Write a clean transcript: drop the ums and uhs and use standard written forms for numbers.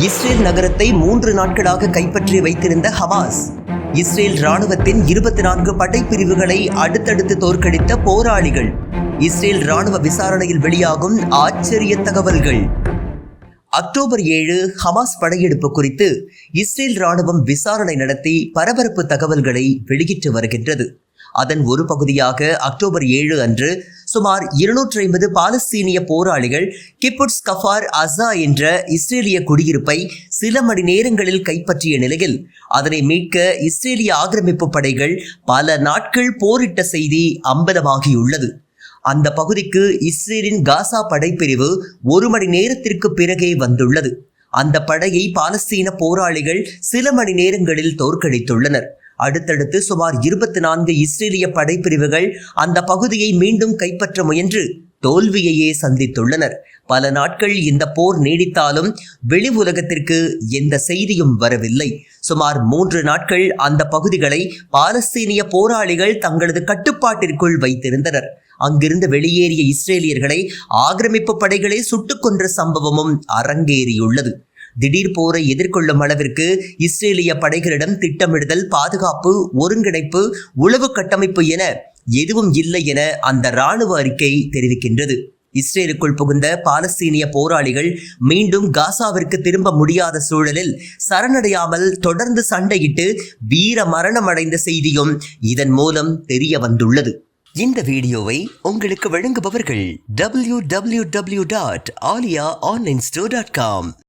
Israel நகரத்தை 3 நாட்களாக கைப்பற்றி வைத்திருந்த ஹமாஸ் இஸ்ரேல் ராணுவத்தின் 24 படைப்பிரிவுகளை அடுத்தடுத்து தோற்கடித்த போராளிகள். இஸ்ரேல் ராணுவ விசாரணையில் வெளியாகும் ஆச்சரிய தகவல்கள். அக்டோபர் 7 ஹமாஸ் படையெடுப்பு குறித்து இஸ்ரேல் ராணுவம் விசாரணை நடத்தி பரபரப்பு தகவல்களை வெளியிட்டு வருகின்றது. அதன் ஒரு பகுதியாக அக்டோபர் 7 அன்று சுமார் 250 பாலஸ்தீனிய போராளிகள் கிப்புட்ஸ் கஃபார் அஸா என்ற இஸ்ரேலிய குடியிருப்பை சில மணி நேரங்களில் கைப்பற்றிய நிலையில் அதனை மீட்க இஸ்ரேலிய ஆக்கிரமிப்பு படைகள் பல நாட்கள் போரிட்ட செய்தி அம்பலமாகியுள்ளது. அந்த பகுதிக்கு இஸ்ரேலின் காசா படைப்பிரிவு 1 மணி நேரத்திற்கு பிறகே வந்துள்ளது. அந்த படையை பாலஸ்தீன போராளிகள் சில மணி நேரங்களில் தோற்கடித்துள்ளனர். அடுத்தடுத்து சுமார் 24 இஸ்ரேலிய படைப்பிரிவுகள் அந்த பகுதியை மீண்டும் கைப்பற்ற முயன்று தோல்வியையே சந்தித்துள்ளனர். பல நாட்கள் இந்த போர் நீடித்தாலும் வெளி உலகத்திற்கு எந்த செய்தியும் வரவில்லை. சுமார் 3 நாட்கள் அந்த பகுதிகளை பாலஸ்தீனிய போராளிகள் தங்களது கட்டுப்பாட்டிற்குள் வைத்திருந்தனர். அங்கிருந்து வெளியேறிய இஸ்ரேலியர்களை ஆக்கிரமிப்பு படைகளே சுட்டுக் கொன்ற சம்பவமும் அரங்கேறியுள்ளது. திடீர் போரை எதிர்கொள்ளும் அளவிற்கு இஸ்ரேலிய படைகளிடம் திட்டமிடுதல், பாதுகாப்பு, ஒருங்கிணைப்பு, உளவு கட்டமைப்பு என எதுவும் இல்லை என அந்த இராணுவ அறிக்கை தெரிவிக்கின்றது. இஸ்ரேலுக்குள் புகுந்த பாலஸ்தீனிய போராளிகள் மீண்டும் காசாவிற்கு திரும்ப முடியாத சூழலில் சரணடையாமல் தொடர்ந்து சண்டையிட்டு வீர மரணம் அடைந்த செய்தியும் இதன் மூலம் தெரிய வந்துள்ளது. இந்த வீடியோவை உங்களுக்கு வழங்குபவர்கள் www.aliaonlinestore.com.